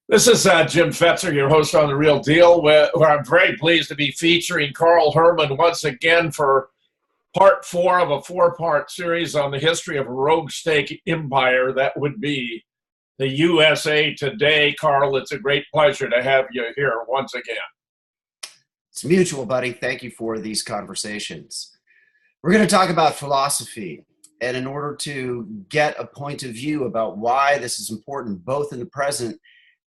This is Jim Fetzer, your host on The Real Deal, where I'm very pleased to be featuring Carl Herman once again for part four of a four-part series on the history of a rogue state empire that would be the USA today. Carl, it's a great pleasure to have you here once again. It's mutual, buddy. Thank you for these conversations. We're going to talk about philosophy. And in order to get a point of view about why this is important, both in the present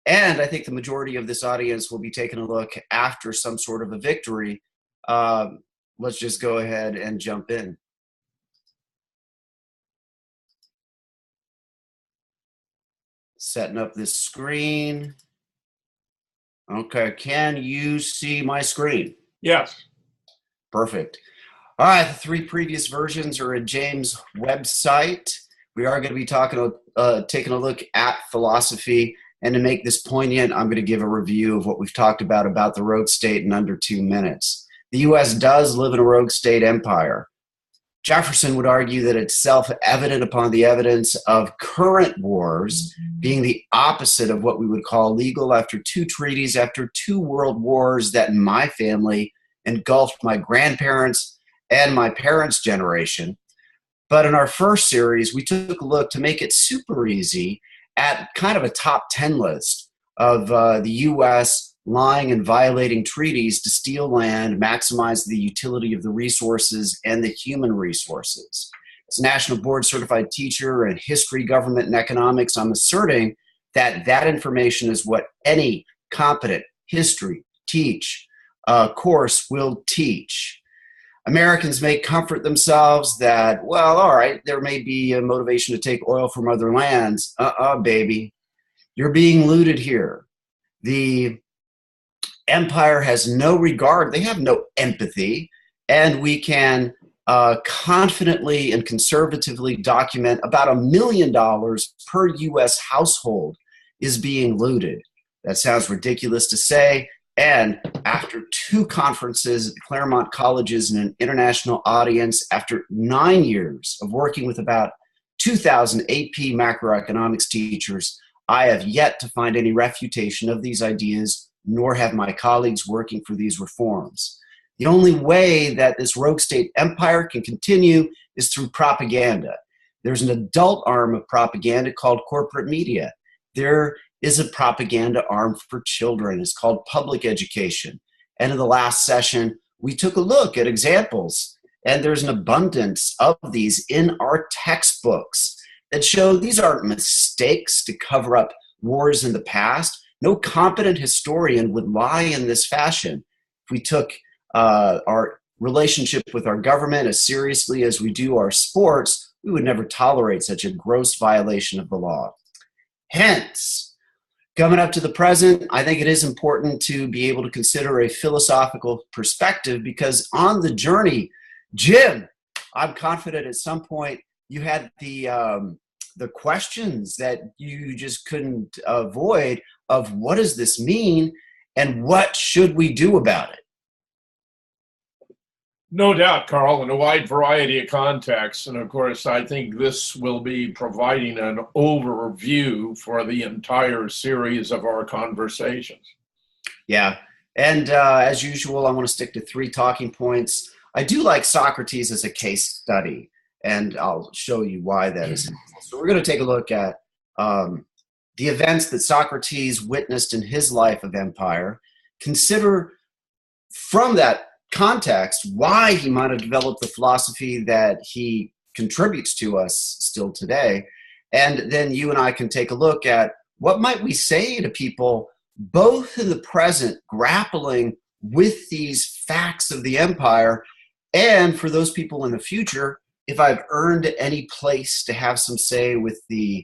and I think the majority of this audience will be taking a look after some sort of a victory. Let's just go ahead and jump in. Setting up this screen. Okay, can you see my screen? Yes. Perfect. All right, the three previous versions are at James' website. We are going to be taking a look at philosophy. And to make this poignant, I'm going to give a review of what we've talked about the rogue state in under 2 minutes. The U.S. does live in a rogue state empire. Jefferson would argue that it's self-evident upon the evidence of current wars being the opposite of what we would call legal after two treaties, after two world wars that in my family engulfed my grandparents and my parents' generation. But in our first series, we took a look to make it super easy at kind of a top 10 list of the U.S. lying and violating treaties to steal land, maximize the utility of the resources and the human resources. As a National Board Certified Teacher in History, Government, and Economics, I'm asserting that that information is what any competent history course will teach. Americans may comfort themselves that, well, all right, there may be a motivation to take oil from other lands. Baby. You're being looted here. The empire has no regard. They have no empathy. And we can confidently and conservatively document about $1 million per U.S. household is being looted. That sounds ridiculous to say. And after two conferences at Claremont Colleges and an international audience, after 9 years of working with about 2,000 AP macroeconomics teachers, I have yet to find any refutation of these ideas, nor have my colleagues working for these reforms. The only way that this rogue state empire can continue is through propaganda. There's an adult arm of propaganda called corporate media. There is a propaganda arm for children. It's called public education. And in the last session, we took a look at examples, and there's an abundance of these in our textbooks that show these aren't mistakes to cover up wars in the past. No competent historian would lie in this fashion. If we took our relationship with our government as seriously as we do our sports, we would never tolerate such a gross violation of the law. Hence, coming up to the present, I think it is important to be able to consider a philosophical perspective because on the journey, Jim, I'm confident at some point you had the questions that you just couldn't avoid of what does this mean and what should we do about it? No doubt, Carl, in a wide variety of contexts. And of course, I think this will be providing an overview for the entire series of our conversations. Yeah. And as usual, I want to stick to 3 talking points. I do like Socrates as a case study, and I'll show you why that is. So we're going to take a look at the events that Socrates witnessed in his life of empire, consider from that context why he might have developed the philosophy that he contributes to us still today. And then you and I can take a look at what might we say to people both in the present grappling with these facts of the empire, and for those people in the future, if I've earned any place to have some say with the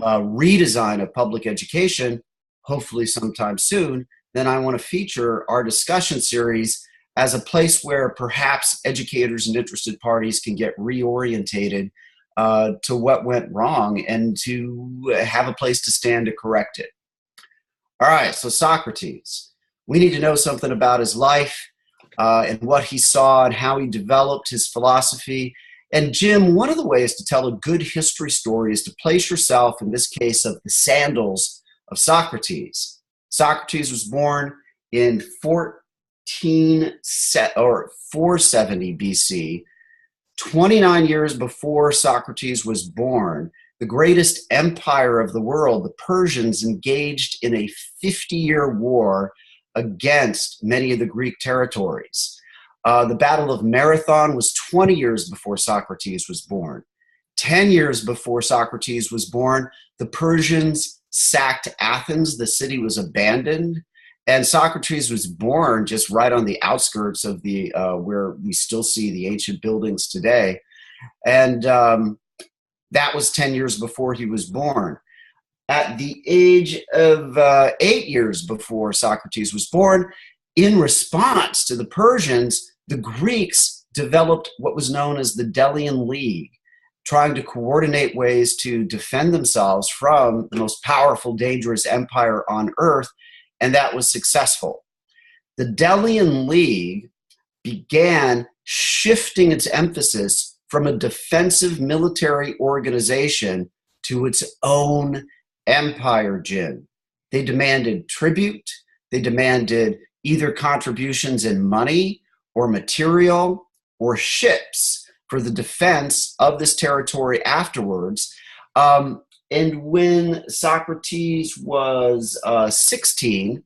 redesign of public education, hopefully sometime soon, then I want to feature our discussion series as a place where perhaps educators and interested parties can get reorientated to what went wrong and to have a place to stand to correct it. All right, so Socrates. We need to know something about his life and what he saw and how he developed his philosophy. And Jim, one of the ways to tell a good history story is to place yourself, in this case, of the sandals of Socrates. Socrates was born in 470 BC. 29 years before Socrates was born, the greatest empire of the world, the Persians, engaged in a 50-year war against many of the Greek territories. The Battle of Marathon was 20 years before Socrates was born. 10 years before Socrates was born, the Persians sacked Athens. The city was abandoned. And Socrates was born just right on the outskirts of the where we still see the ancient buildings today. And that was 10 years before he was born. At the age of 8 years before Socrates was born, in response to the Persians, the Greeks developed what was known as the Delian League, trying to coordinate ways to defend themselves from the most powerful, dangerous empire on earth, and that was successful. The Delian League began shifting its emphasis from a defensive military organization to its own empire, Jim. They demanded tribute. They demanded either contributions in money or material or ships for the defense of this territory afterwards. And when Socrates was 16,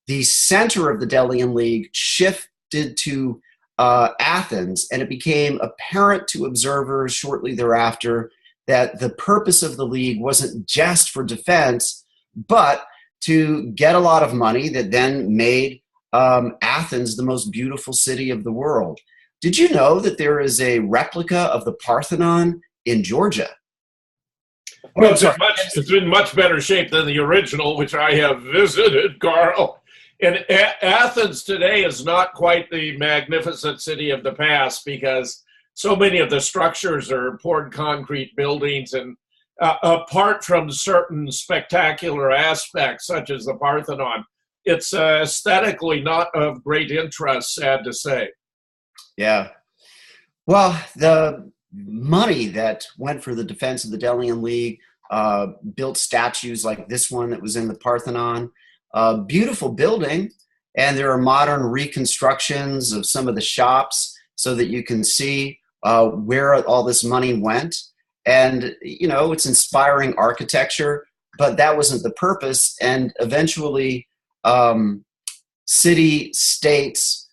the center of the Delian League shifted to Athens, and it became apparent to observers shortly thereafter that the purpose of the league wasn't just for defense, but to get a lot of money that then made Athens the most beautiful city of the world. Did you know that there is a replica of the Parthenon in Georgia? Well, it's in much better shape than the original, which I have visited, Carl. And Athens today is not quite the magnificent city of the past because so many of the structures are poured concrete buildings, and apart from certain spectacular aspects, such as the Parthenon, it's aesthetically not of great interest, sad to say. Yeah. Well, the money that went for the defense of the Delian League built statues like this one that was in the Parthenon. Beautiful building, and there are modern reconstructions of some of the shops so that you can see where all this money went. And, you know, it's inspiring architecture, but that wasn't the purpose. And eventually, city-states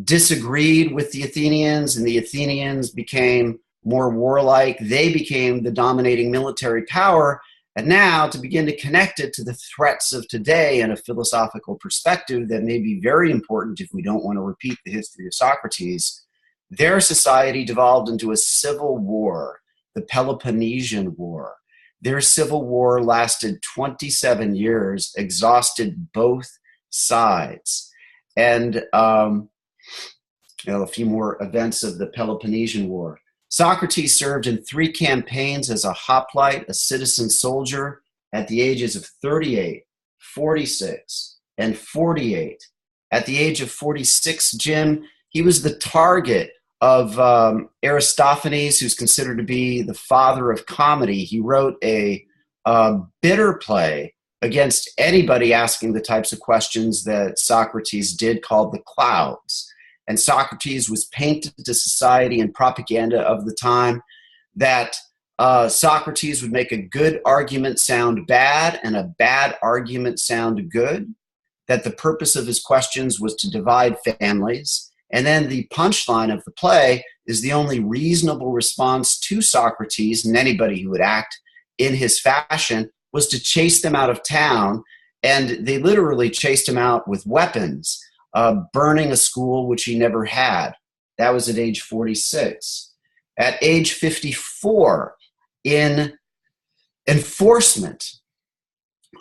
disagreed with the Athenians, and the Athenians became more warlike. They became the dominating military power. And now, to begin to connect it to the threats of today in a philosophical perspective that may be very important if we don't want to repeat the history of Socrates, their society devolved into a civil war, the Peloponnesian War. Their civil war lasted 27 years, exhausted both sides. And a few more events of the Peloponnesian War. Socrates served in 3 campaigns as a hoplite, a citizen soldier, at the ages of 38, 46, and 48. At the age of 46, Jim, he was the target of Aristophanes, who's considered to be the father of comedy. He wrote a bitter play against anybody asking the types of questions that Socrates did, called The Clouds. And Socrates was painted to society and propaganda of the time that Socrates would make a good argument sound bad and a bad argument sound good, that the purpose of his questions was to divide families. And then the punchline of the play is the only reasonable response to Socrates and anybody who would act in his fashion was to chase them out of town. And they literally chased him out with weapons. Burning a school which he never had. That was at age 46. At age 54, in enforcement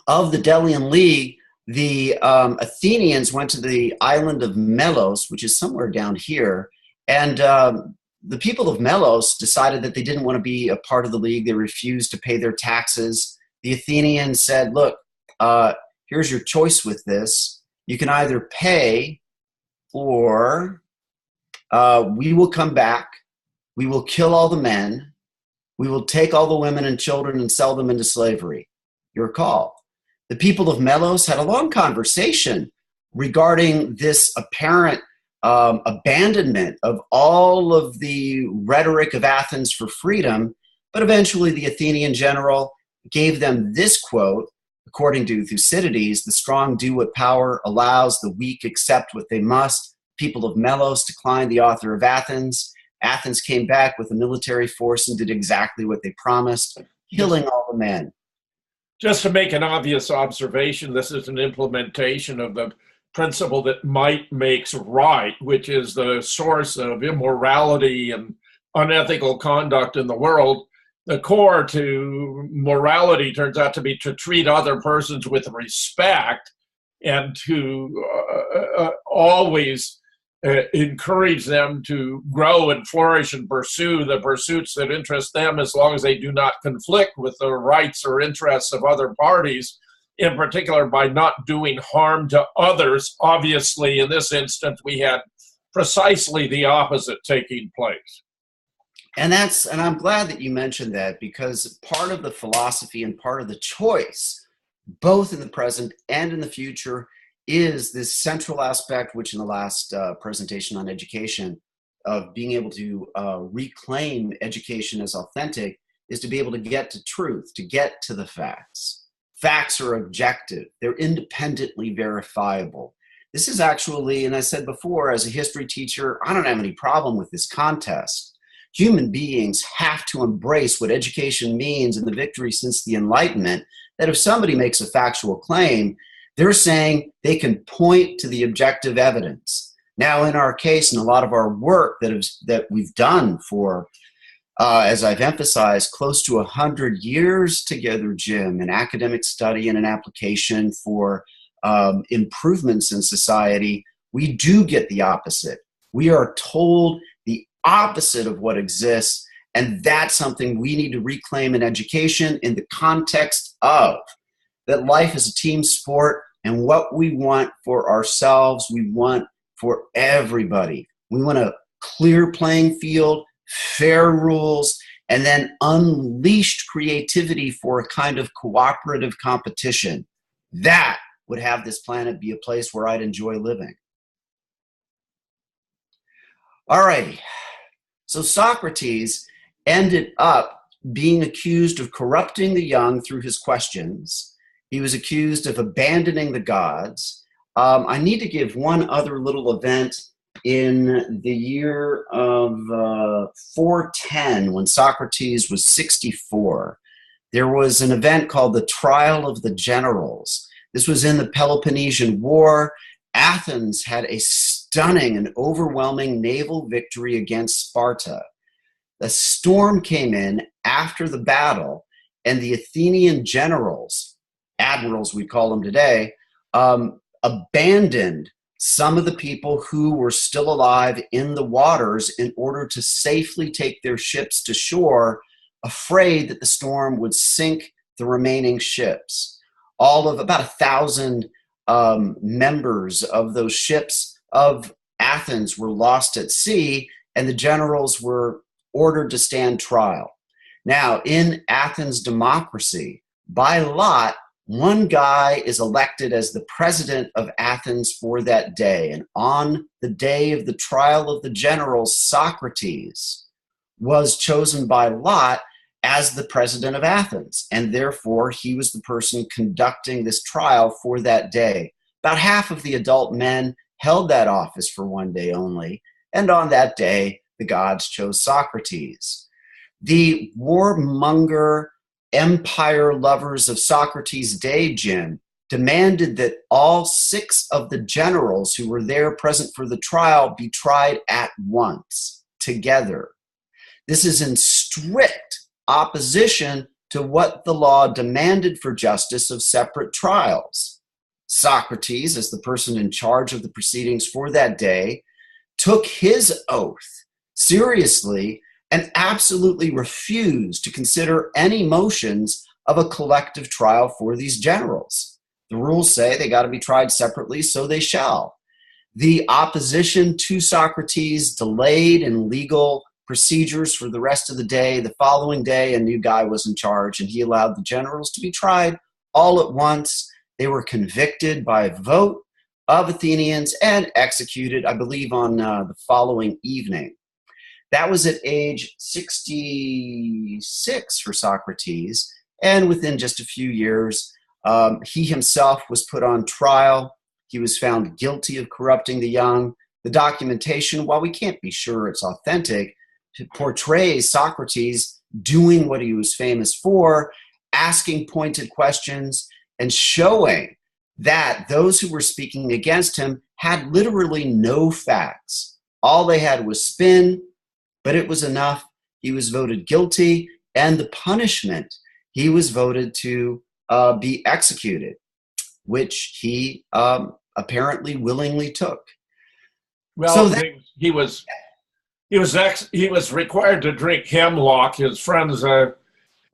of the Delian League, the Athenians went to the island of Melos, which is somewhere down here, and the people of Melos decided that they didn't want to be a part of the league. They refused to pay their taxes. The Athenians said, look, here's your choice with this. You can either pay or we will come back, we will kill all the men, we will take all the women and children and sell them into slavery. Your call. The people of Melos had a long conversation regarding this apparent abandonment of all of the rhetoric of Athens for freedom, but eventually the Athenian general gave them this quote, according to Thucydides: "The strong do what power allows, the weak accept what they must. People of Melos declined the author of Athens. Athens came back with a military force and did exactly what they promised, killing all the men." Just to make an obvious observation, this is an implementation of the principle that might makes right, which is the source of immorality and unethical conduct in the world. The core to morality turns out to be to treat other persons with respect and to always encourage them to grow and flourish and pursue the pursuits that interest them, as long as they do not conflict with the rights or interests of other parties, in particular by not doing harm to others. Obviously, in this instance, we had precisely the opposite taking place. And I'm glad that you mentioned that, because part of the philosophy and part of the choice, both in the present and in the future, is this central aspect, which in the last presentation on education, of being able to reclaim education as authentic, is to be able to get to truth, to get to the facts. Facts are objective. They're independently verifiable. This is actually, and I said before, as a history teacher, I don't have any problem with this contest. Human beings have to embrace what education means and the victory since the Enlightenment, that if somebody makes a factual claim, they're saying they can point to the objective evidence. Now, in our case, and a lot of our work that we've done for, as I've emphasized, close to 100 years together, Jim, in academic study and an application for improvements in society, we do get the opposite. We are told the opposite of what exists, and that's something we need to reclaim in education in the context of that life is a team sport, and what we want for ourselves, we want for everybody. We want a clear playing field, fair rules, and then unleashed creativity for a kind of cooperative competition. That would have this planet be a place where I'd enjoy living. All righty. So Socrates ended up being accused of corrupting the young through his questions. He was accused of abandoning the gods. I need to give one other little event. In the year of 410, when Socrates was 64, there was an event called the Trial of the Generals. This was in the Peloponnesian War. Athens had a stunning and overwhelming naval victory against Sparta. The storm came in after the battle, and the Athenian generals, admirals we call them today, abandoned some of the people who were still alive in the waters in order to safely take their ships to shore, afraid that the storm would sink the remaining ships. All of about 1,000 members of those ships of Athens were lost at sea, and the generals were ordered to stand trial. Now, in Athens democracy, by lot, one guy is elected as the president of Athens for that day. And on the day of the trial of the generals, Socrates was chosen by lot as the president of Athens. And therefore, he was the person conducting this trial for that day. About half of the adult men held that office for one day only. And on that day, the gods chose Socrates. The warmonger empire lovers of Socrates' day, Jim, demanded that all 6 of the generals who were there present for the trial be tried at once, together. This is in strict opposition to what the law demanded for justice of separate trials. Socrates, as the person in charge of the proceedings for that day, took his oath seriously and absolutely refused to consider any motions of a collective trial for these generals. The rules say they got to be tried separately, so they shall. The opposition to Socrates delayed in legal procedures for the rest of the day. The following day, a new guy was in charge, and he allowed the generals to be tried all at once. They were convicted by vote of Athenians and executed, I believe, on the following evening. That was at age 66 for Socrates, and within just a few years, he himself was put on trial. He was found guilty of corrupting the young. The documentation, while we can't be sure it's authentic, portrays Socrates doing what he was famous for, asking pointed questions and showing that those who were speaking against him had literally no facts. All they had was spin, but it was enough. He was voted guilty, and the punishment, he was voted to be executed, which he apparently willingly took. Well, so he was required to drink hemlock. His friends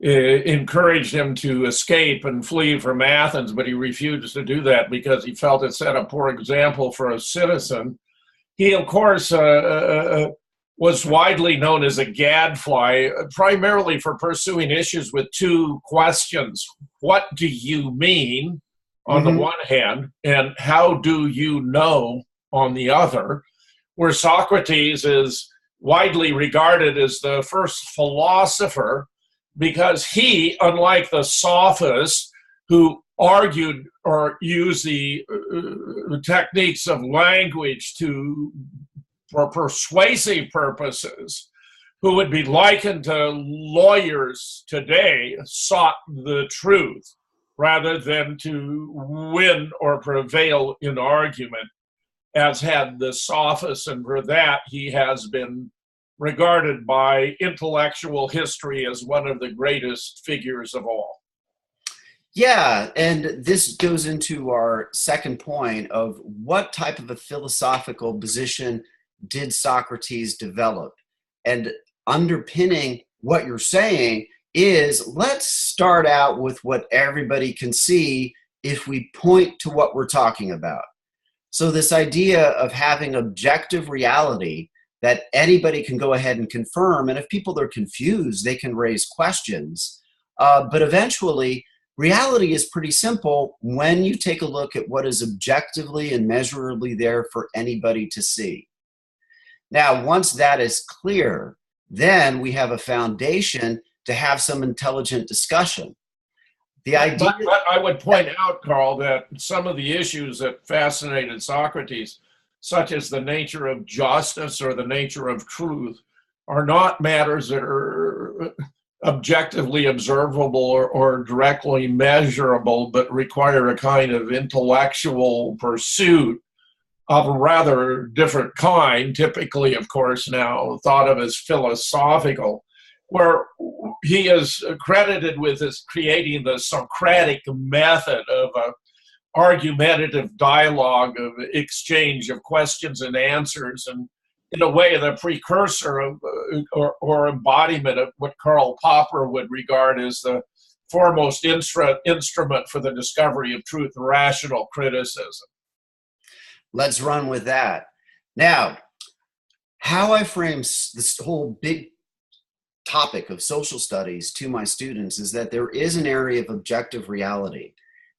encouraged him to escape and flee from Athens, but he refused to do that because he felt it set a poor example for a citizen. He, of course, was widely known as a gadfly, primarily for pursuing issues with two questions. What do you mean, on the one hand, and how do you know, on the other? Where Socrates is widely regarded as the first philosopher because he, unlike the sophists who argued or used the techniques of language for persuasive purposes, who would be likened to lawyers today, sought the truth rather than to win or prevail in argument, as had the sophists, and for that he has been regarded by intellectual history as one of the greatest figures of all. Yeah, and this goes into our second point of what type of a philosophical position did Socrates develop? And underpinning what you're saying is, let's start out with what everybody can see if we point to what we're talking about. So this idea of having objective reality that anybody can go ahead and confirm, and if people are confused, they can raise questions. But eventually, reality is pretty simple when you take a look at what is objectively and measurably there for anybody to see. Now, once that is clear, then we have a foundation to have some intelligent discussion. The idea. But I would point out, Carl, that some of the issues that fascinated Socrates, such as the nature of justice or the nature of truth, are not matters that are objectively observable or directly measurable, but require a kind of intellectual pursuit of a rather different kind, typically, of course, now thought of as philosophical, where he is credited with as creating the Socratic method of an argumentative dialogue, of exchange of questions and answers, and in a way the precursor of or embodiment of what Karl Popper would regard as the foremost instrument for the discovery of truth, rational criticism. Let's run with that. Now, how I frame this whole big topic of social studies to my students is that there is an area of objective reality,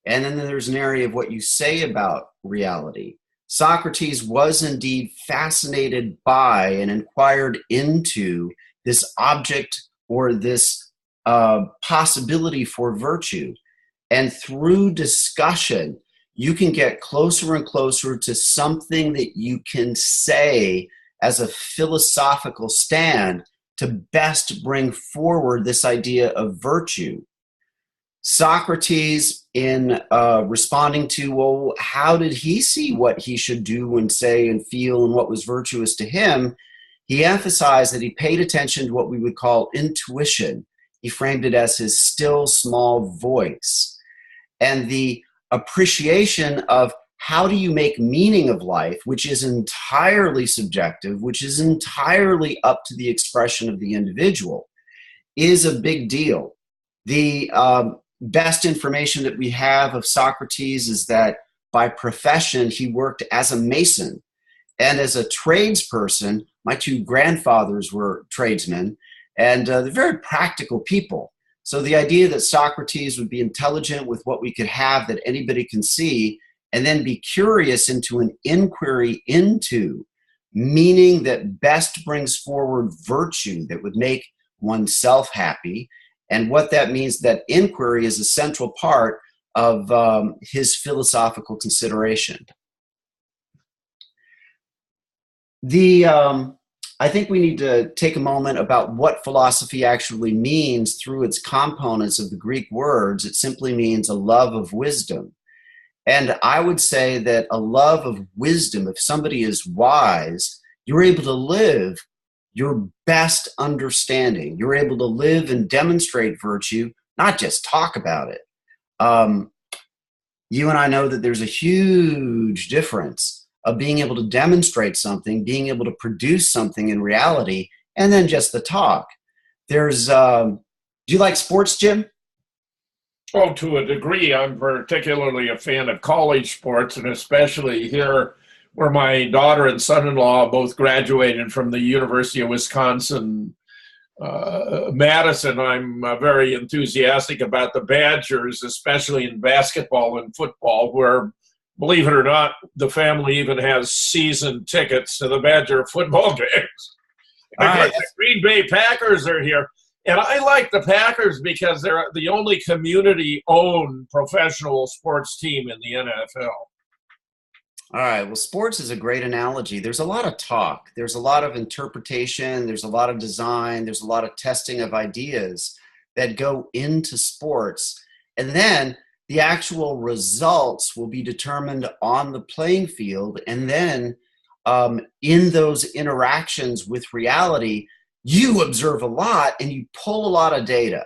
and then there's an area of what you say about reality. Socrates was indeed fascinated by and inquired into this object or this possibility for virtue. And through discussion, you can get closer and closer to something that you can say as a philosophical stand to best bring forward this idea of virtue. Socrates, in responding to, well, how did he see what he should do and say and feel and what was virtuous to him, he emphasized that he paid attention to what we would call intuition. He framed it as his still small voice. And the appreciation of how do you make meaning of life, which is entirely subjective, which is entirely up to the expression of the individual, is a big deal. The best information that we have of Socrates is that by profession, he worked as a mason. And as a tradesperson, my two grandfathers were tradesmen, and they're very practical people. So the idea that Socrates would be intelligent with what we could have that anybody can see, and then be curious into an inquiry into, meaning that best brings forward virtue that would make oneself happy, and what that means, that inquiry is a central part of his philosophical consideration. I think we need to take a moment about what philosophy actually means through its components of the Greek words. It simply means a love of wisdom. And I would say that a love of wisdom, if somebody is wise, you're able to live your best understanding. You're able to live and demonstrate virtue, not just talk about it. You and I know that there's a huge difference of being able to demonstrate something, being able to produce something in reality, and then just the talk. There's, do you like sports, Jim? Oh, to a degree. I'm particularly a fan of college sports, and especially here where my daughter and son-in-law both graduated from the University of Wisconsin Madison. I'm very enthusiastic about the Badgers, especially in basketball and football, where, believe it or not, the family even has season tickets to the Badger football games. Because the Green Bay Packers are here. And I like the Packers because they're the only community-owned professional sports team in the NFL. All right. Well, sports is a great analogy. There's a lot of talk. There's a lot of interpretation. There's a lot of design. There's a lot of testing of ideas that go into sports. And then the actual results will be determined on the playing field. And then in those interactions with reality, you observe a lot and you pull a lot of data.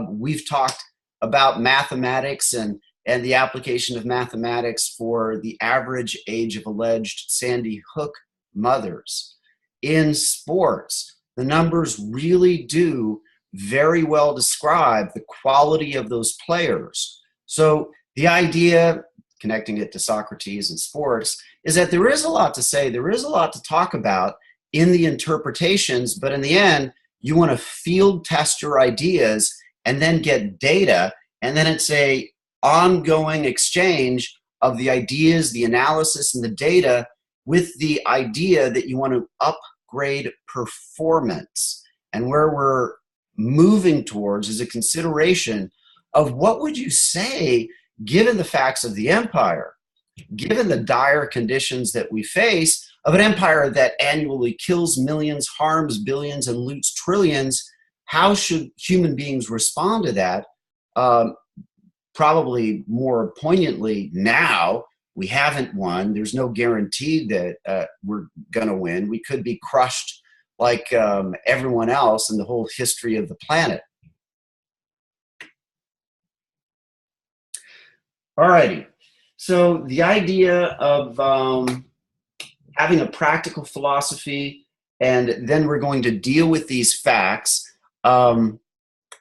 We've talked about mathematics and the application of mathematics for the average age of alleged Sandy Hook mothers. In sports, the numbers really do very well describe the quality of those players. So the idea, connecting it to Socrates and sports, is that there is a lot to say, there is a lot to talk about in the interpretations, but in the end, you want to field test your ideas and then get data, and then it's a ongoing exchange of the ideas, the analysis, and the data with the idea that you want to upgrade performance. And where we're moving towards is a consideration of what would you say, given the facts of the empire, given the dire conditions that we face, of an empire that annually kills millions, harms billions, and loots trillions, how should human beings respond to that? Probably more poignantly now, we haven't won. There's no guarantee that we're going to win. We could be crushed like everyone else in the whole history of the planet. All righty. So the idea of having a practical philosophy, and then we're going to deal with these facts,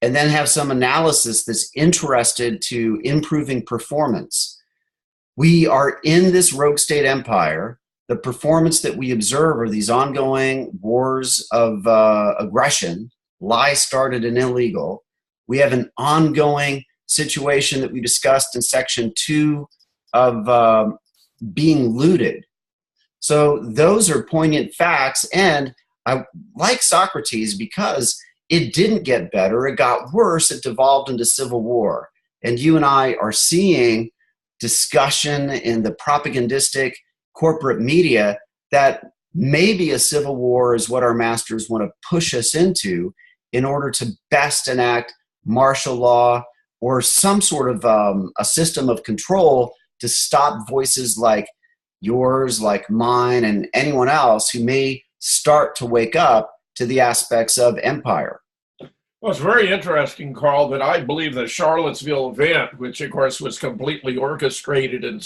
and then have some analysis that's interested to improving performance. We are in this rogue state empire. The performance that we observe are these ongoing wars of aggression, lie started and illegal. We have an ongoing situation that we discussed in section 2 of being looted. So those are poignant facts, and I like Socrates because it didn't get better, it got worse, it devolved into civil war. And you and I are seeing discussion in the propagandistic corporate media that maybe a civil war is what our masters want to push us into in order to best enact martial law or some sort of a system of control to stop voices like yours, like mine, and anyone else who may start to wake up to the aspects of empire. Well, it's very interesting, Carl, that I believe the Charlottesville event, which of course was completely orchestrated and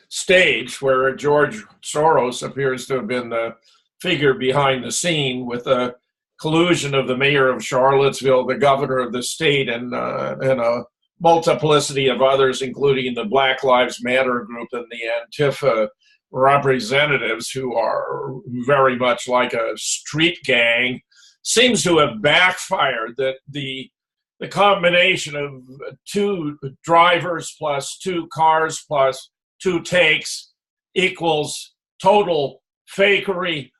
staged, where George Soros appears to have been the figure behind the scene with the collusion of the mayor of Charlottesville, the governor of the state, and a multiplicity of others, including the Black Lives Matter group and the Antifa representatives, who are very much like a street gang, seems to have backfired. That the the combination of 2 drivers plus 2 cars plus 2 takes equals total fakery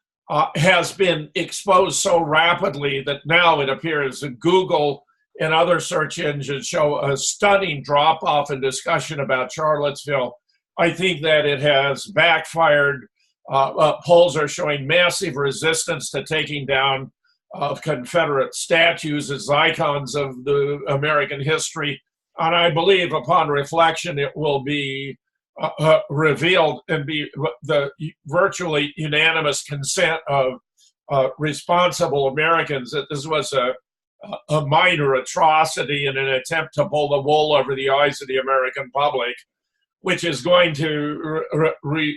has been exposed so rapidly that now it appears that Google and other search engines show a stunning drop-off in discussion about Charlottesville. I think that it has backfired. Polls are showing massive resistance to taking down Confederate statues as icons of the American history. And I believe upon reflection, it will be revealed and be the virtually unanimous consent of responsible Americans that this was a minor atrocity in an attempt to pull the wool over the eyes of the American public, which is going to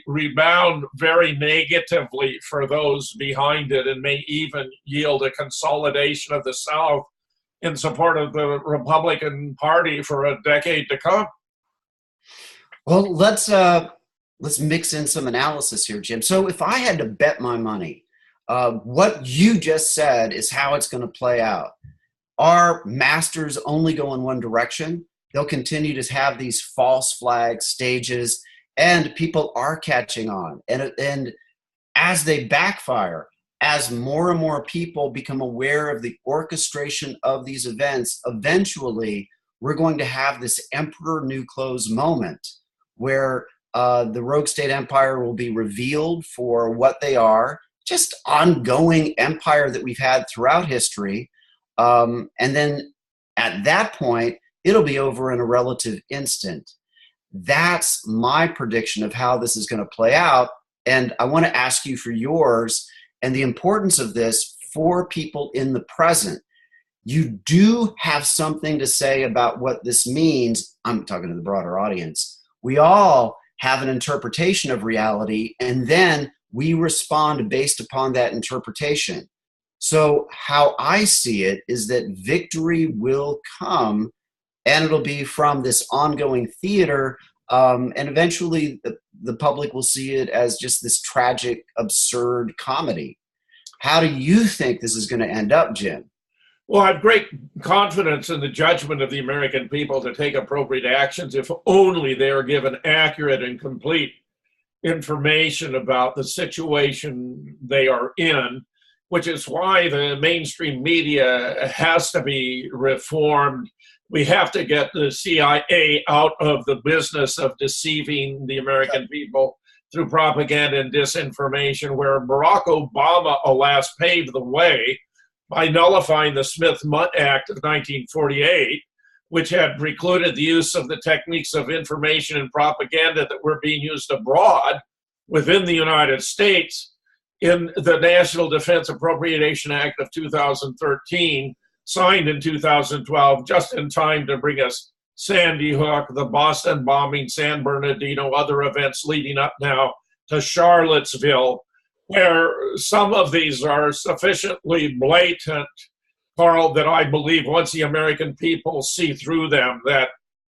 rebound very negatively for those behind it and may even yield a consolidation of the South in support of the Republican Party for a decade to come. Well, let's mix in some analysis here, Jim. So if I had to bet my money, what you just said is how it's going to play out. Our masters only go in one direction. They'll continue to have these false flag stages, and people are catching on. And as they backfire, as more and more people become aware of the orchestration of these events, eventually we're going to have this emperor new clothes moment where the rogue state empire will be revealed for what they are, just ongoing empire that we've had throughout history. And then at that point, it'll be over in a relative instant. That's my prediction of how this is going to play out. And I want to ask you for yours and the importance of this for people in the present. You do have something to say about what this means. I'm talking to the broader audience. We all have an interpretation of reality, and then we respond based upon that interpretation. So how I see it is that victory will come, and it'll be from this ongoing theater, and eventually the public will see it as just this tragic, absurd comedy. How do you think this is going to end up, Jim? Well, I have great confidence in the judgment of the American people to take appropriate actions if only they are given accurate and complete information about the situation they are in, which is why the mainstream media has to be reformed. We have to get the CIA out of the business of deceiving the American people through propaganda and disinformation, where Barack Obama, alas, paved the way by nullifying the Smith-Mundt Act of 1948, which had precluded the use of the techniques of information and propaganda that were being used abroad within the United States in the National Defense Appropriation Act of 2013, signed in 2012, just in time to bring us Sandy Hook, the Boston bombing, San Bernardino, other events leading up now to Charlottesville, where some of these are sufficiently blatant, Carl, that I believe once the American people see through them, that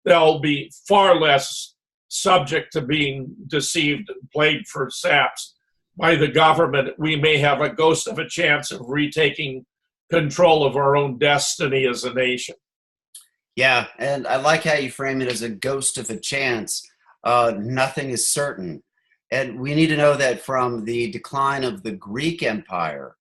they'll be far less subject to being deceived, played for saps by the government. We may have a ghost of a chance of retaking control of our own destiny as a nation. Yeah, and I like how you frame it as a ghost of a chance. Nothing is certain. And we need to know that from the decline of the Greek Empire,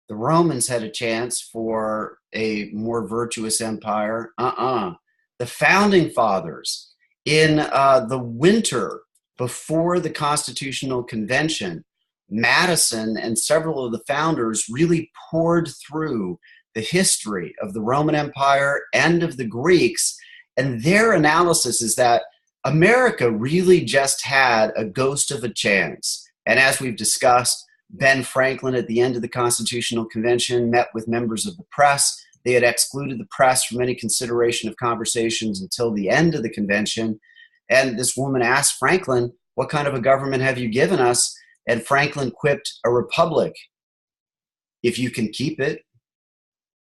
the Romans had a chance for a more virtuous empire. The founding fathers, in the winter before the Constitutional Convention, Madison and several of the founders really poured through the history of the Roman Empire and of the Greeks, and their analysis is that America really just had a ghost of a chance. And as we've discussed, Ben Franklin at the end of the Constitutional Convention met with members of the press. They had excluded the press from any consideration of conversations until the end of the convention. And this woman asked Franklin, "What kind of a government have you given us?" And Franklin quipped, "A republic, if you can keep it."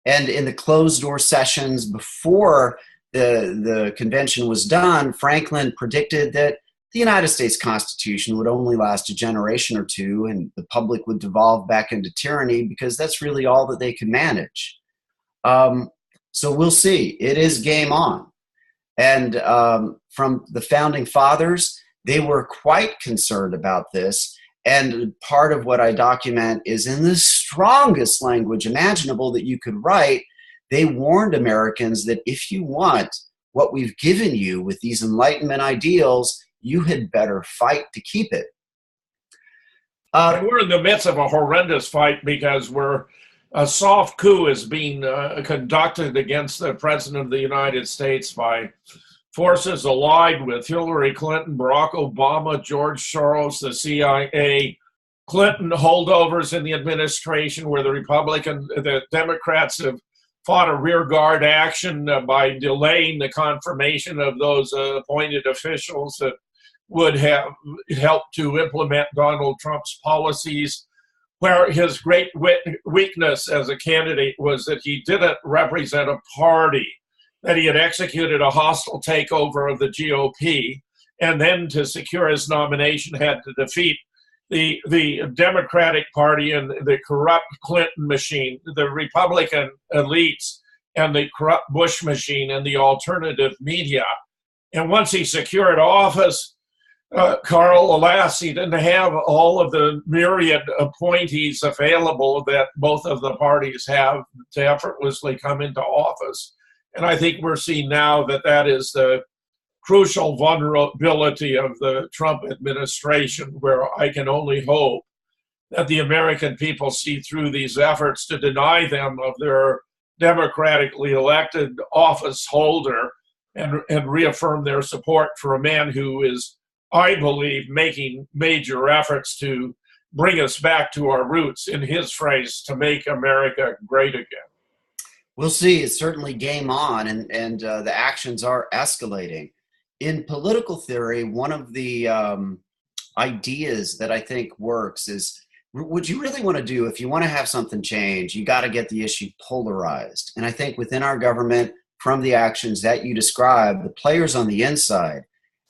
And in the closed-door sessions before the convention was done, Franklin predicted that the United States Constitution would only last a generation or two, and the public would devolve back into tyranny because that's really all that they could manage. So we'll see. It is game on. And from the founding fathers, they were quite concerned about this. And part of what I document is in the strongest language imaginable that you could write. They warned Americans that if you want what we've given you with these Enlightenment ideals, you had better fight to keep it. And we're in the midst of a horrendous fight because a soft coup is being conducted against the President of the United States by forces allied with Hillary Clinton, Barack Obama, George Soros, the CIA, Clinton holdovers in the administration, where the Democrats have fought a rearguard action by delaying the confirmation of those appointed officials that would have helped to implement Donald Trump's policies, where his great weakness as a candidate was that he didn't represent a party, that he had executed a hostile takeover of the GOP, and then to secure his nomination had to defeat the Democratic Party and the corrupt Clinton machine, the Republican elites, and the corrupt Bush machine and the alternative media. And once he secured office, Carl, alas, he didn't have all of the myriad appointees available that both of the parties have to effortlessly come into office. And I think we're seeing now that that is the crucial vulnerability of the Trump administration, where I can only hope that the American people see through these efforts to deny them of their democratically elected office holder and reaffirm their support for a man who is, I believe, making major efforts to bring us back to our roots, in his phrase, to make America great again. We'll see. It's certainly game on, and the actions are escalating. In political theory, one of the ideas that I think works is, what you really want to do, if you want to have something change, you got to get the issue polarized. And I think within our government, from the actions that you described, the players on the inside,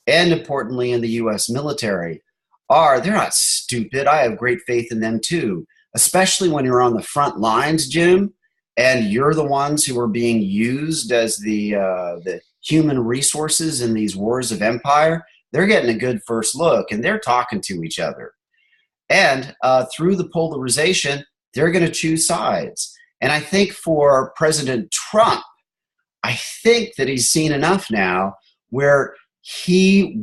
and importantly in the U.S. military, they're not stupid. I have great faith in them too, especially when you're on the front lines, Jim, and you're the ones who are being used as the human resources in these wars of empire. They're getting a good first look, and they're talking to each other. And through the polarization, they're going to choose sides. And I think for President Trump, I think that he's seen enough now where he's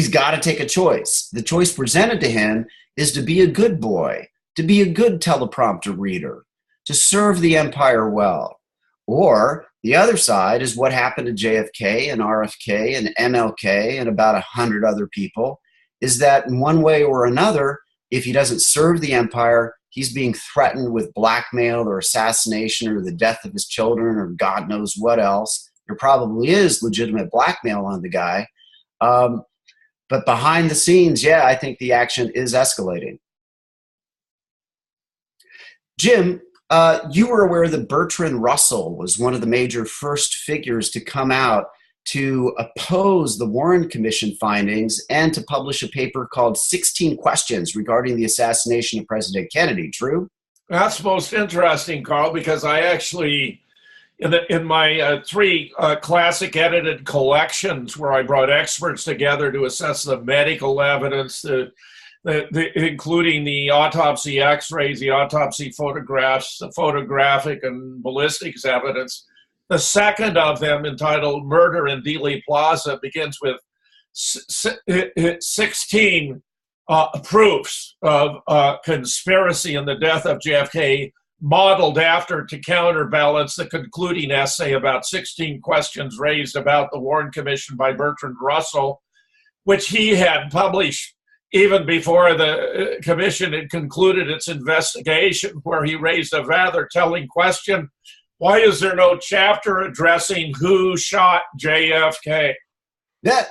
got to take a choice. The choice presented to him is to be a good boy, to be a good teleprompter reader, to serve the empire well. Or the other side is what happened to JFK and RFK and MLK and about 100 other people, is that in one way or another, if he doesn't serve the empire, he's being threatened with blackmail or assassination or the death of his children or God knows what else. There probably is legitimate blackmail on the guy. But behind the scenes, yeah, I think the action is escalating. Jim, you were aware that Bertrand Russell was one of the major first figures to come out to oppose the Warren Commission findings and to publish a paper called 16 Questions regarding the assassination of President Kennedy. True? That's most interesting, Carl, because I actually, in my three classic edited collections where I brought experts together to assess the medical evidence, including the autopsy x-rays, the autopsy photographs, the photographic and ballistics evidence. The second of them, entitled Murder in Dealey Plaza, begins with 16 proofs of conspiracy in the death of JFK, modeled after, to counterbalance the concluding essay about 16 questions raised about the Warren Commission by Bertrand Russell, which he had published even before the commission had concluded its investigation, where he raised a rather telling question: why is there no chapter addressing who shot JFK? Yeah.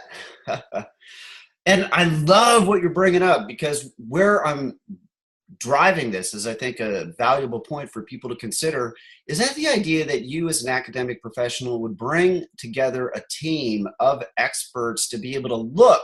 And I love what you're bringing up, because where I'm driving this is, I think, a valuable point for people to consider, is that the idea that you as an academic professional would bring together a team of experts to be able to look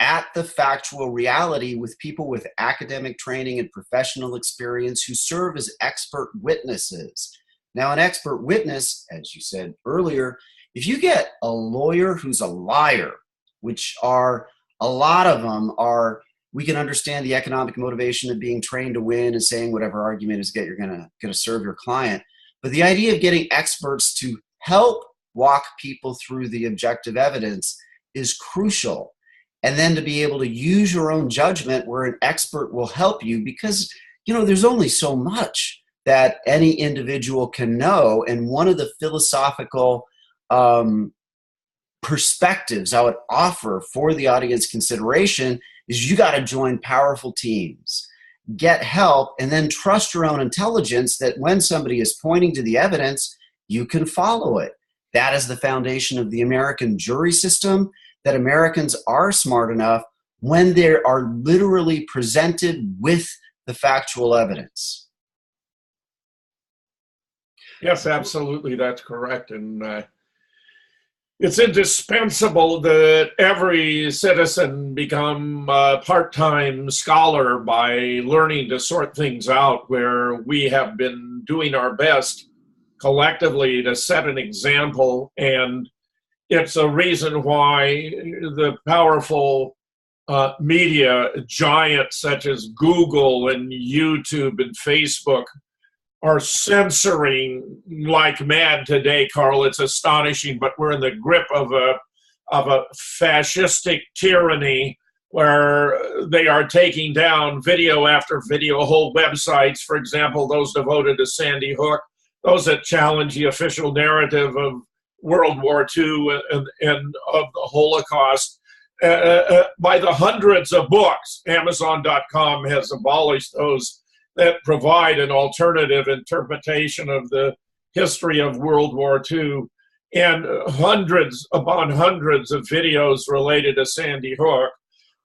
at the factual reality with people with academic training and professional experience who serve as expert witnesses Now, an expert witness, as you said earlier, if you get a lawyer who's a liar, which are a lot of them are, we can understand the economic motivation of being trained to win and saying whatever argument is you're going to serve your client. But the idea of getting experts to help walk people through the objective evidence is crucial. And then to be able to use your own judgment where an expert will help you, because, you know, there's only so much that any individual can know. And one of the philosophical perspectives I would offer for the audience consideration is you got to join powerful teams, get help, and then trust your own intelligence that when somebody is pointing to the evidence, you can follow it. That is the foundation of the American jury system, that Americans are smart enough when they are literally presented with the factual evidence. Yes, absolutely, that's correct. And it's indispensable that every citizen become a part-time scholar by learning to sort things out, where we have been doing our best collectively to set an example. And it's a reason why the powerful media giants such as Google and YouTube and Facebook are censoring like mad today, Carl. It's astonishing, but we're in the grip of a fascistic tyranny where they are taking down video after video, whole websites, for example, those devoted to Sandy Hook, those that challenge the official narrative of World War II and of the Holocaust. By the hundreds of books, Amazon.com has abolished those that provide an alternative interpretation of the history of World War II, and hundreds upon hundreds of videos related to Sandy Hook,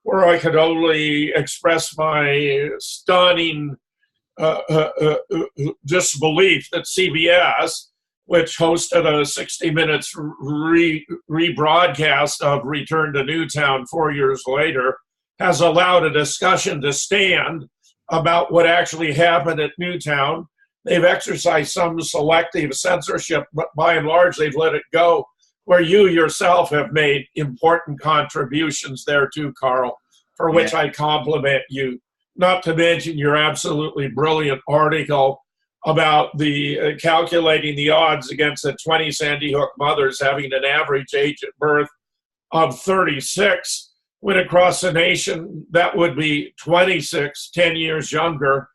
where I could only express my stunning disbelief that CBS, which hosted a 60 Minutes rebroadcast of Return to Newtown 4 years later, has allowed a discussion to stand about what actually happened at Newtown. They've exercised some selective censorship, but by and large, they've let it go, where you yourself have made important contributions there too, Carl, for which I compliment you. Not to mention your absolutely brilliant article about the calculating the odds against the 20 Sandy Hook mothers having an average age at birth of 36, when across the nation that would be 26, 10 years younger,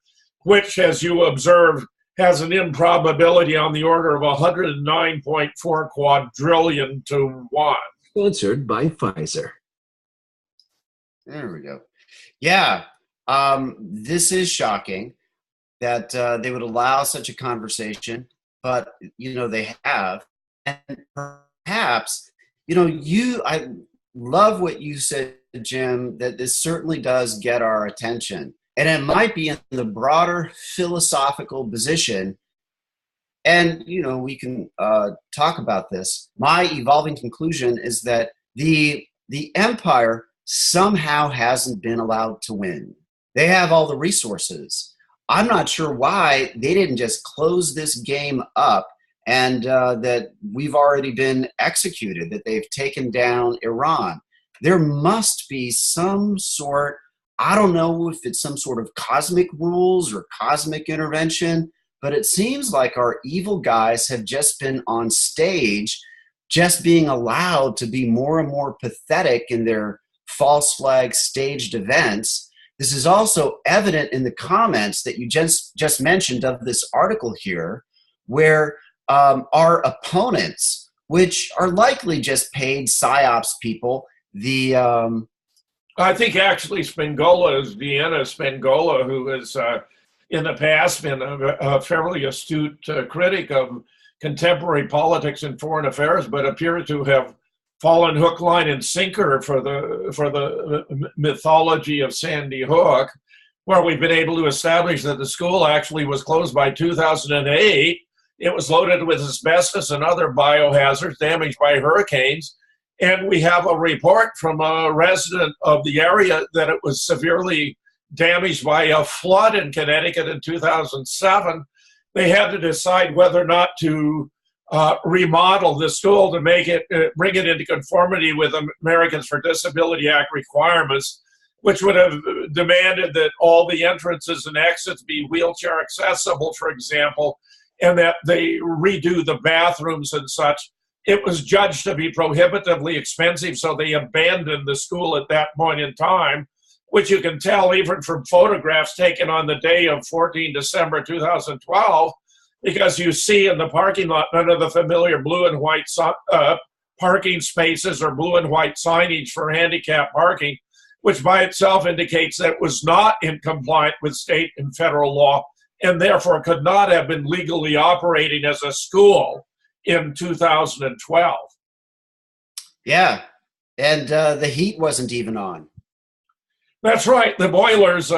which, as you observe, has an improbability on the order of 109.4 quadrillion to 1. Sponsored by Pfizer. There we go. Yeah, this is shocking that they would allow such a conversation, but, you know, they have. And perhaps, you know, I love what you said, Jim, that this certainly does get our attention. And it might be in the broader philosophical position. And, you know, we can talk about this. My evolving conclusion is that the empire somehow hasn't been allowed to win. They have all the resources. I'm not sure why they didn't just close this game up and that we've already been executed, that they've taken down Iran. There must be some sort, I don't know if it's some sort of cosmic rules or cosmic intervention, but it seems like our evil guys have just been on stage, just being allowed to be more and more pathetic in their false flag staged events. This is also evident in the comments that you just mentioned of this article here, where our opponents, which are likely just paid psyops people, I think actually Spingola is Vienna Spingola, who has in the past been a fairly astute critic of contemporary politics and foreign affairs, but appears to have fallen hook, line, and sinker for the mythology of Sandy Hook, where we've been able to establish that the school actually was closed by 2008. It was loaded with asbestos and other biohazards damaged by hurricanes. And we have a report from a resident of the area that it was severely damaged by a flood in Connecticut in 2007. they had to decide whether or not to remodel the school to make it, bring it into conformity with Americans for Disability Act requirements, which would have demanded that all the entrances and exits be wheelchair accessible, for example, and that they redo the bathrooms and such. It was judged to be prohibitively expensive, so they abandoned the school at that point in time, which you can tell even from photographs taken on the day of 14 December 2012, because you see in the parking lot none of the familiar blue and white parking spaces or blue and white signage for handicap parking, which by itself indicates that it was not in compliance with state and federal law, and therefore could not have been legally operating as a school in 2012. Yeah, and the heat wasn't even on. That's right. The boilers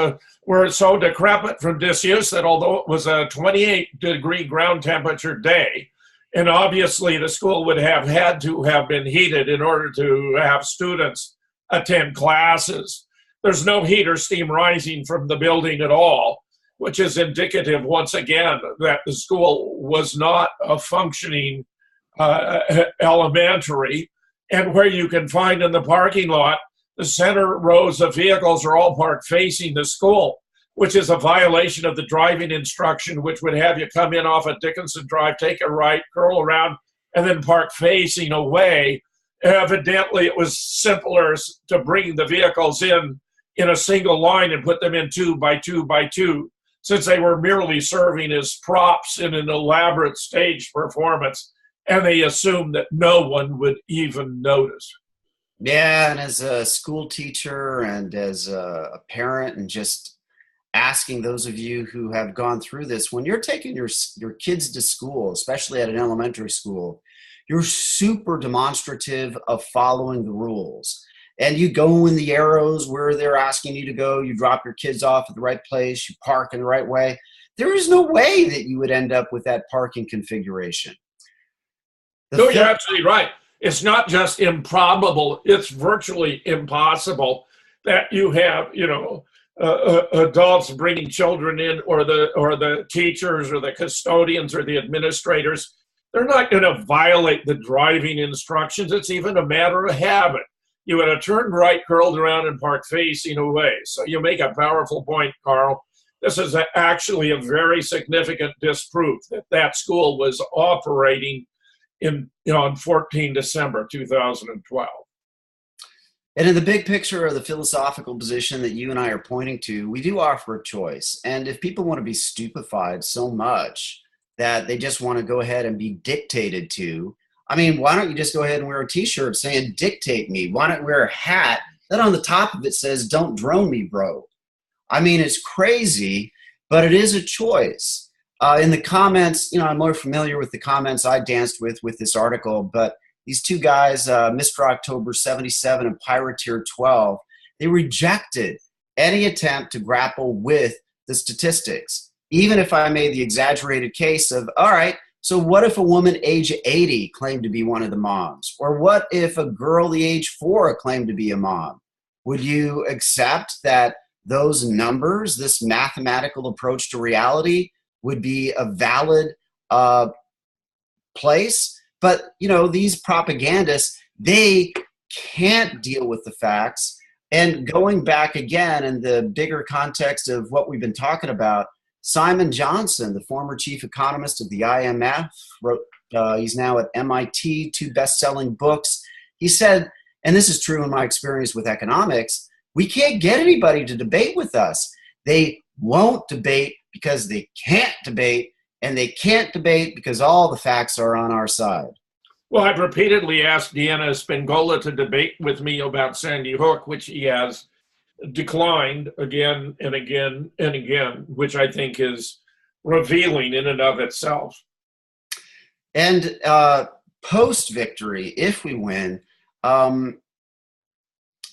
were so decrepit from disuse that although it was a 28-degree ground temperature day, and obviously the school would have had to have been heated in order to have students attend classes, there's no heat or steam rising from the building at all, which is indicative, once again, that the school was not a functioning elementary. And where you can find in the parking lot, the center rows of vehicles are all parked facing the school, which is a violation of the driving instruction, which would have you come in off of Dickinson Drive, take a right, curl around, and then park facing away. Evidently, it was simpler to bring the vehicles in a single line and put them in 2 by 2 by 2, since they were merely serving as props in an elaborate stage performance, and they assumed that no one would even notice. Yeah, and as a school teacher and as a parent, and just asking those of you who have gone through this, when you're taking your kids to school, especially at an elementary school, you're super demonstrative of following the rules. And you go in the arrows where they're asking you to go, you drop your kids off at the right place, you park in the right way. There is no way that you would end up with that parking configuration. No, you're absolutely right. It's not just improbable, it's virtually impossible that you have, adults bringing children in, or the teachers or the custodians or the administrators. They're not going to violate the driving instructions. It's even a matter of habit. You would have turned right, curled around, and parked facing away. So you make a powerful point, Carl. This is actually a very significant disproof that school was operating on 14 December 2012. And in the big picture of the philosophical position that you and I are pointing to, we do offer a choice. And if people want to be stupefied so much that they just want to go ahead and be dictated to, I mean, why don't you just go ahead and wear a t-shirt saying dictate me? Why not wear a hat that on the top of it says don't drone me, bro? I mean, it's crazy, but it is a choice. In the comments, I'm more familiar with the comments I danced with this article, but these two guys, Mr. October 77 and Pirateer 12, they rejected any attempt to grapple with the statistics. Even if I made the exaggerated case of, all right, so what if a woman age 80 claimed to be one of the moms? Or what if a girl the age 4 claimed to be a mom? Would you accept that those numbers, this mathematical approach to reality, would be a valid place? But, these propagandists, they can't deal with the facts. And going back again in the bigger context of what we've been talking about, Simon Johnson, the former chief economist of the IMF, wrote, he's now at MIT, 2 best-selling books. He said, and this is true in my experience with economics, we can't get anybody to debate with us. They won't debate because they can't debate, and they can't debate because all the facts are on our side. Well, I've repeatedly asked Deanna Spingola to debate with me about Sandy Hook, which he has declined again and again and again, which I think is revealing in and of itself. And post-victory, if we win,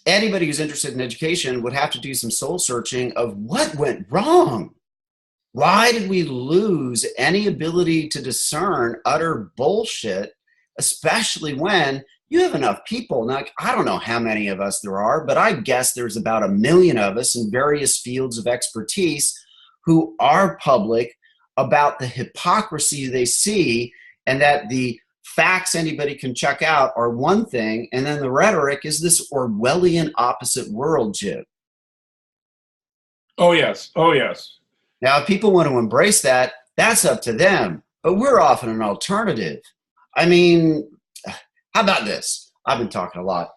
anybody who's interested in education would have to do some soul searching of what went wrong. Why did we lose any ability to discern utter bullshit, especially when you have enough people? Now, I don't know how many of us there are, but I guess there's about 1 million of us in various fields of expertise who are public, about the hypocrisy they see, and that the facts anybody can check out are one thing, and then the rhetoric is this Orwellian opposite world, Jim. Oh, yes. Oh, yes. Now, if people want to embrace that, that's up to them. But we're often an alternative. I mean, how about this? I've been talking a lot.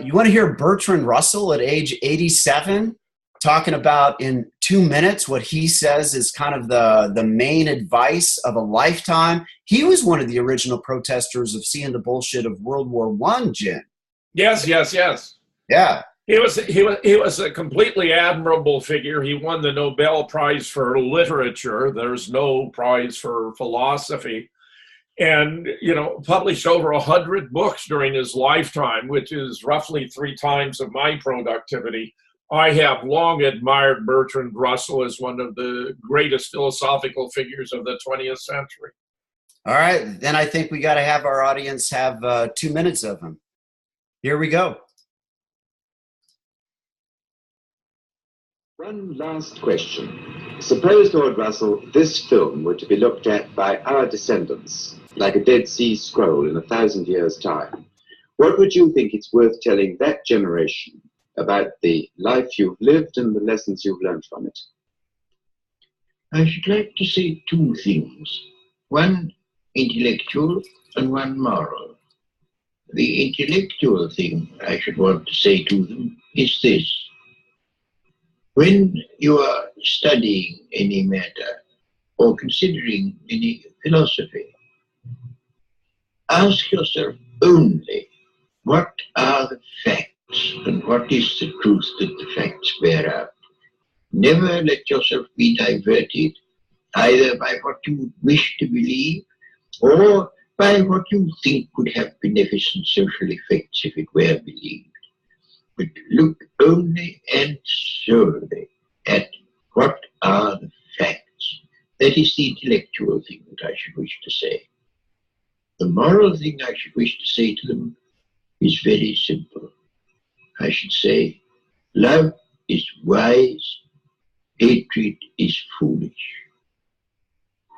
You want to hear Bertrand Russell at age 87 talking about in 2 minutes what he says is kind of the main advice of a lifetime? He was one of the original protesters of seeing the bullshit of World War I, Jim. Yes, yes, yes. Yeah. He was a completely admirable figure. He won the Nobel Prize for Literature. There's no prize for philosophy. And, you know, published over 100 books during his lifetime, which is roughly 3 times of my productivity. I have long admired Bertrand Russell as one of the greatest philosophical figures of the 20th century. All right, then I think we got to have our audience have 2 minutes of him. Here we go. One last question. Suppose, Lord Russell, this film were to be looked at by our descendants, like a Dead Sea Scroll in 1,000 years' time. What would you think it's worth telling that generation about the life you've lived and the lessons you've learned from it? I should like to say 2 things. One intellectual and one moral. The intellectual thing I should want to say to them is this. When you are studying any matter or considering any philosophy, ask yourself only what are the facts and what is the truth that the facts bear out. Never let yourself be diverted either by what you wish to believe or by what you think could have beneficent social effects if it were believed. But look only and solely at what are the facts. That is the intellectual thing that I should wish to say. The moral thing I should wish to say to them is very simple. I should say, love is wise, hatred is foolish.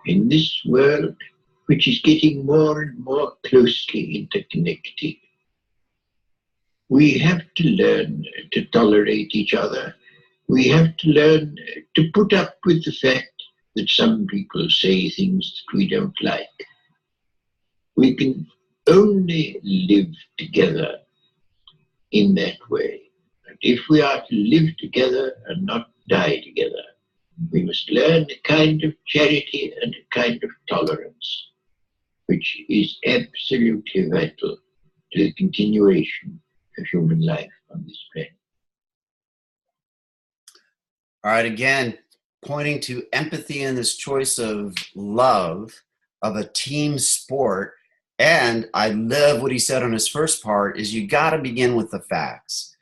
In this world, which is getting more and more closely interconnected, we have to learn to tolerate each other. We have to learn to put up with the fact that some people say things that we don't like. We can only live together in that way. But if we are to live together and not die together, we must learn a kind of charity and a kind of tolerance, which is absolutely vital to the continuation of human life on this planet. All right, again, pointing to empathy in this choice of love, of a team sport. And I love what he said on his first part is you got to begin with the facts.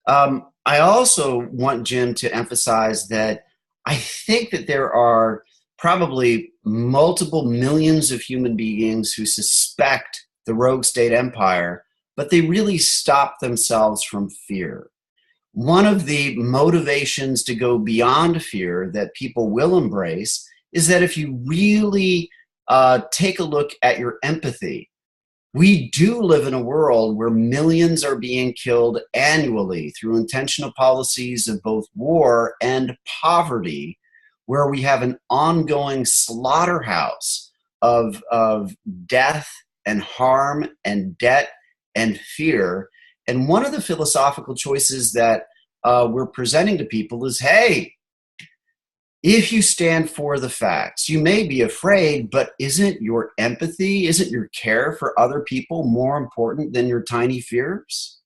I also want Jim to emphasize that I think that there are probably multiple millions of human beings who suspect the rogue state empire, but they really stop themselves from fear. One of the motivations to go beyond fear that people will embrace is that if you really take a look at your empathy, we do live in a world where millions are being killed annually through intentional policies of both war and poverty, where we have an ongoing slaughterhouse of death and harm and debt and fear. And one of the philosophical choices that we're presenting to people is, hey, if you stand for the facts, you may be afraid, but isn't your empathy, isn't your care for other people more important than your tiny fears?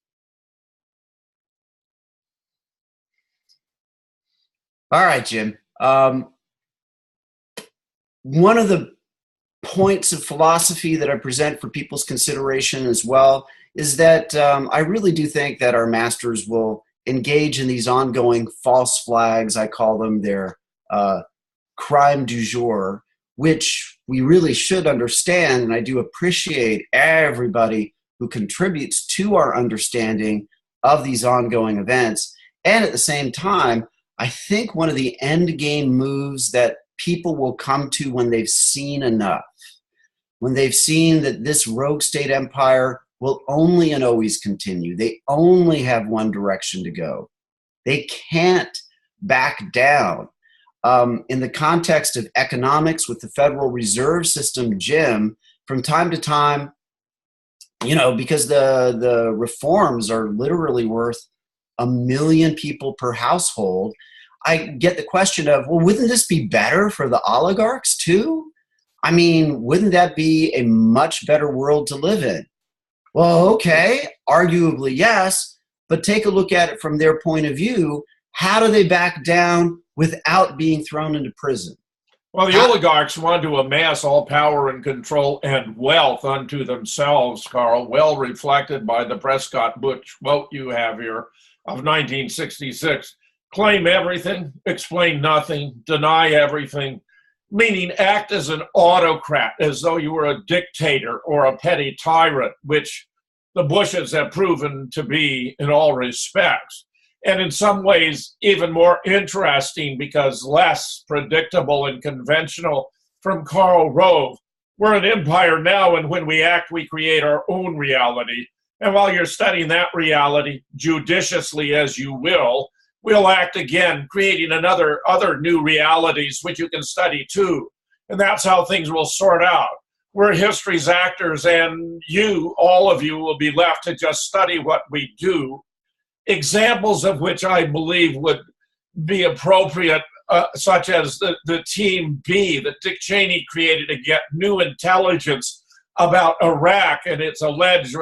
All right, Jim. One of the points of philosophy that I present for people's consideration as well is that I really do think that our masters will engage in these ongoing false flags. I call them their crime du jour, which we really should understand. And I do appreciate everybody who contributes to our understanding of these ongoing events. And at the same time, I think one of the end game moves that people will come to when they've seen enough, when they've seen that this rogue state empire will only and always continue. They only have one direction to go. They can't back down. In the context of economics with the Federal Reserve System, Jim, from time to time, you know, because the reforms are literally worth 1 million people per household, I get the question of, well, wouldn't this be better for the oligarchs too? I mean, wouldn't that be a much better world to live in? Well, okay, arguably yes, but take a look at it from their point of view. How do they back down without being thrown into prison? Well, the oligarchs want to amass all power and control and wealth unto themselves, Carl, well reflected by the Prescott Bush quote you have here of 1966. Claim everything, explain nothing, deny everything, meaning act as an autocrat, as though you were a dictator or a petty tyrant, which the Bushes have proven to be in all respects. And in some ways, even more interesting because less predictable and conventional from Karl Rove. We're an empire now, and when we act, we create our own reality. And while you're studying that reality, judiciously as you will, we'll act again, creating other new realities which you can study too. And that's how things will sort out. We're history's actors, and you, all of you, will be left to just study what we do. Examples of which I believe would be appropriate, such as the Team B that Dick Cheney created to get new intelligence about Iraq and its alleged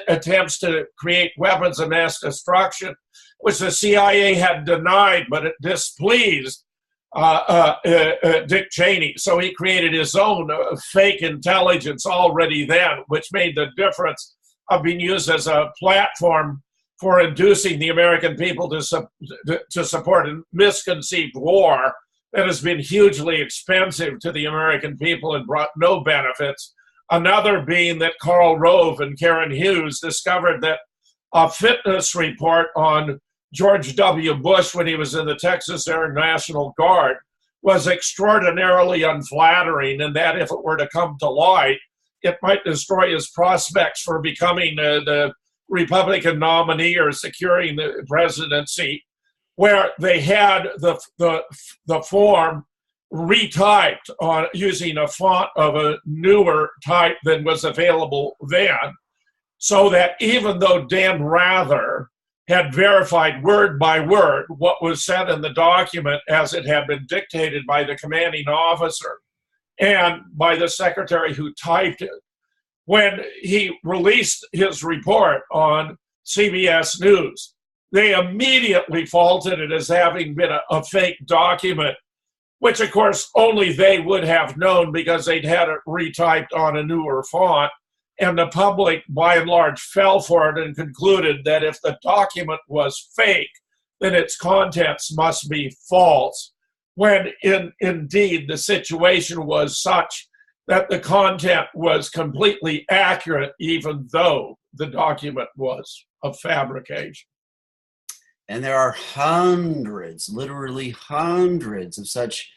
attempts to create weapons of mass destruction, which the CIA had denied, but it displeased Dick Cheney. So he created his own fake intelligence already then, which made the difference of being used as a platform for inducing the American people to support a misconceived war that has been hugely expensive to the American people and brought no benefits. Another being that Karl Rove and Karen Hughes discovered that a fitness report on George W. Bush when he was in the Texas Air National Guard was extraordinarily unflattering, and that if it were to come to light, it might destroy his prospects for becoming the Republican nominee or securing the presidency, where they had the form retyped on using a font of a newer type than was available then, so that even though Dan Rather had verified word by word what was said in the document as it had been dictated by the commanding officer and by the secretary who typed it, when he released his report on CBS News, they immediately faulted it as having been a fake document, which of course only they would have known because they'd had it retyped on a newer font. And the public, by and large, fell for it and concluded that if the document was fake, then its contents must be false, when indeed the situation was such that the content was completely accurate, even though the document was a fabrication. And there are hundreds, literally hundreds of such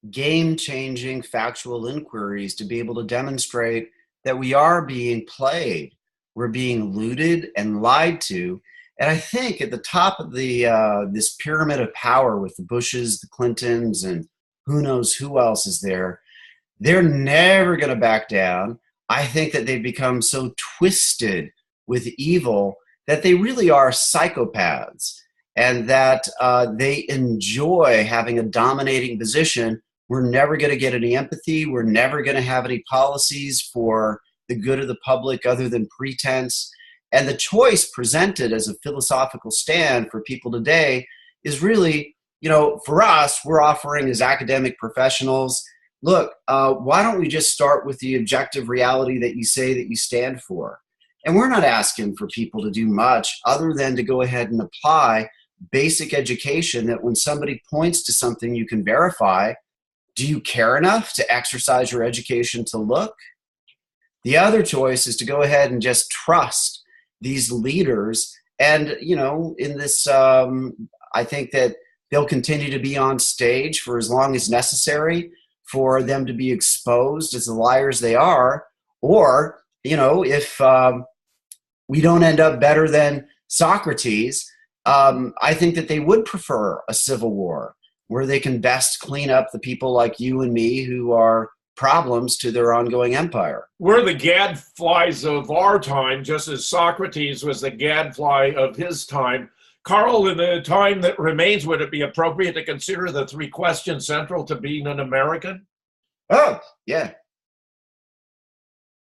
game-changing factual inquiries to be able to demonstrate that we are being played, we're being looted and lied to. And I think at the top of this pyramid of power with the Bushes, the Clintons, and who knows who else is there, they're never going to back down. I think that they've become so twisted with evil that they really are psychopaths, and that they enjoy having a dominating position. We're never going to get any empathy. We're never going to have any policies for the good of the public other than pretense. And the choice presented as a philosophical stand for people today is really, you know, for us, we're offering as academic professionals, look, why don't we just start with the objective reality that you say that you stand for? And we're not asking for people to do much other than to go ahead and apply basic education that when somebody points to something you can verify, do you care enough to exercise your education to look? The other choice is to go ahead and just trust these leaders. And, you know, in this, I think that they'll continue to be on stage for as long as necessary for them to be exposed as the liars they are. Or, if we don't end up better than Socrates, I think that they would prefer a civil war where they can best clean up the people like you and me who are problems to their ongoing empire. We're the gadflies of our time, just as Socrates was the gadfly of his time. Carl, in the time that remains, would it be appropriate to consider the 3 questions central to being an American? Oh, yeah.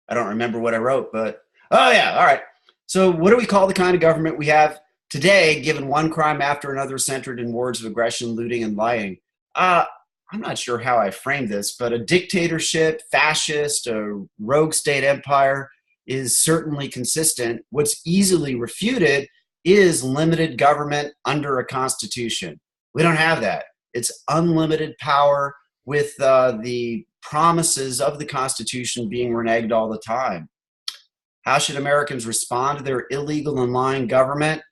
I don't remember what I wrote, but oh, yeah. All right. So what do we call the kind of government we have today, given one crime after another centered in wars of aggression, looting, and lying? I'm not sure how I framed this, but a dictatorship, fascist, a rogue state empire is certainly consistent. What's easily refuted is limited government under a constitution. We don't have that. It's unlimited power with the promises of the Constitution being reneged all the time. How should Americans respond to their illegal and lying government?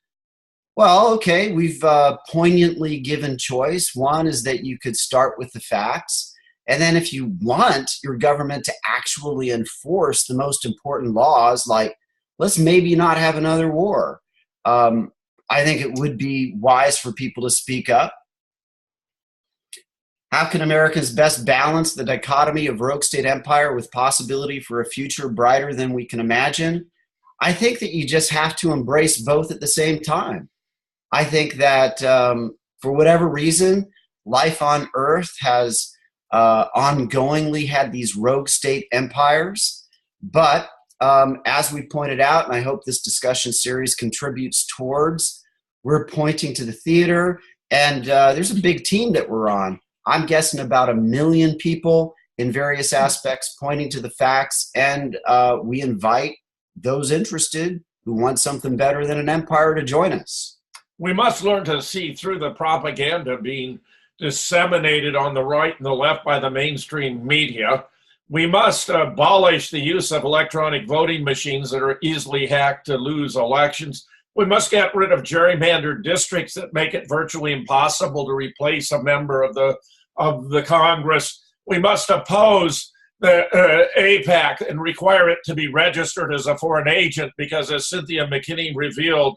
Well, okay, we've poignantly given choice. One is that you could start with the facts. And then if you want your government to actually enforce the most important laws, like let's maybe not have another war, I think it would be wise for people to speak up. How can Americans best balance the dichotomy of rogue state empire with possibility for a future brighter than we can imagine? I think that you just have to embrace both at the same time. I think that for whatever reason, life on Earth has ongoingly had these rogue state empires. But as we pointed out, and I hope this discussion series contributes towards, we're pointing to the theater, and there's a big team that we're on. I'm guessing about 1 million people in various aspects pointing to the facts, and we invite those interested who want something better than an empire to join us. We must learn to see through the propaganda being disseminated on the right and the left by the mainstream media. We must abolish the use of electronic voting machines that are easily hacked to lose elections. We must get rid of gerrymandered districts that make it virtually impossible to replace a member of the Congress. We must oppose the APAC and require it to be registered as a foreign agent, because as Cynthia McKinney revealed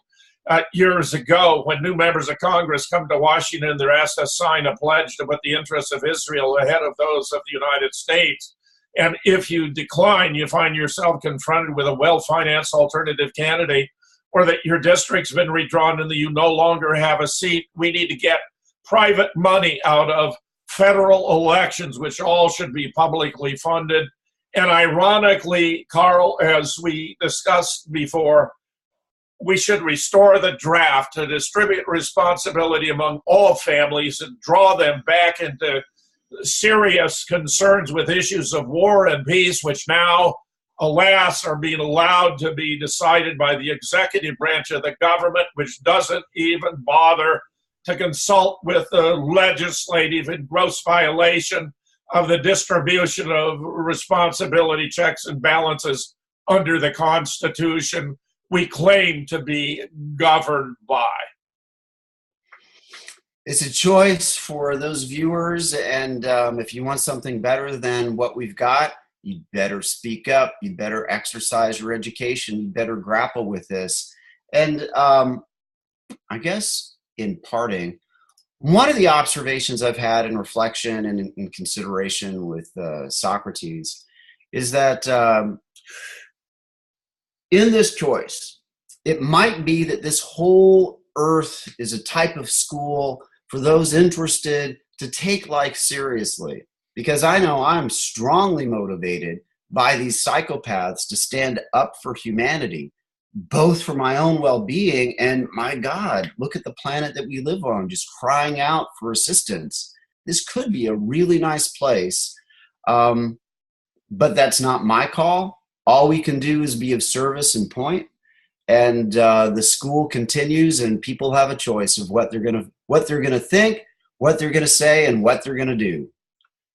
years ago, when new members of Congress come to Washington, they're asked to sign a pledge to put the interests of Israel ahead of those of the United States. And if you decline, you find yourself confronted with a well-financed alternative candidate, or that your district's been redrawn and that you no longer have a seat. We need to get private money out of federal elections, which all should be publicly funded. And ironically, Carl, as we discussed before, we should restore the draft to distribute responsibility among all families and draw them back into serious concerns with issues of war and peace, which now, alas, are being allowed to be decided by the executive branch of the government, which doesn't even bother to consult with the legislative in gross violation of the distribution of responsibility, checks, and balances under the Constitution we claim to be governed by. It's a choice for those viewers, and if you want something better than what we've got, you better speak up, you better exercise your education, you better grapple with this. And I guess in parting, one of the observations I've had in reflection and in consideration with Socrates is that in this choice, it might be that this whole earth is a type of school for those interested to take life seriously. Because I know I'm strongly motivated by these psychopaths to stand up for humanity, both for my own well-being and, my God, look at the planet that we live on, just crying out for assistance. This could be a really nice place, but that's not my call. All we can do is be of service and point, and the school continues, and people have a choice of what they're gonna think, what they're gonna say, and what they're gonna do.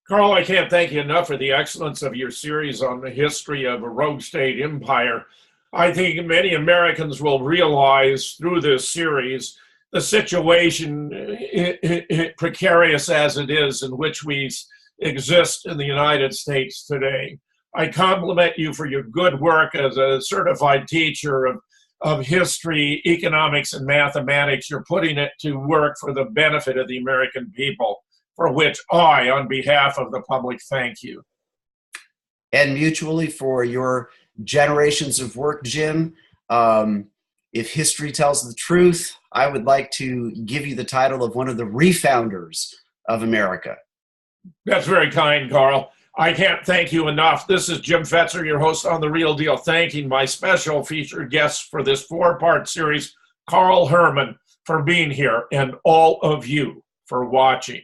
Carl, I can't thank you enough for the excellence of your series on the history of a rogue state empire. I think many Americans will realize through this series the situation, precarious as it is, in which we exist in the United States today. I compliment you for your good work as a certified teacher of history, economics, and mathematics. You're putting it to work for the benefit of the American people, for which I, on behalf of the public, thank you. And mutually for your generations of work, Jim. If history tells the truth, I would like to give you the title of one of the refounders of America. That's very kind, Carl. I can't thank you enough. This is Jim Fetzer, your host on The Real Deal, thanking my special featured guests for this 4-part series, Carl Herman, for being here, and all of you for watching.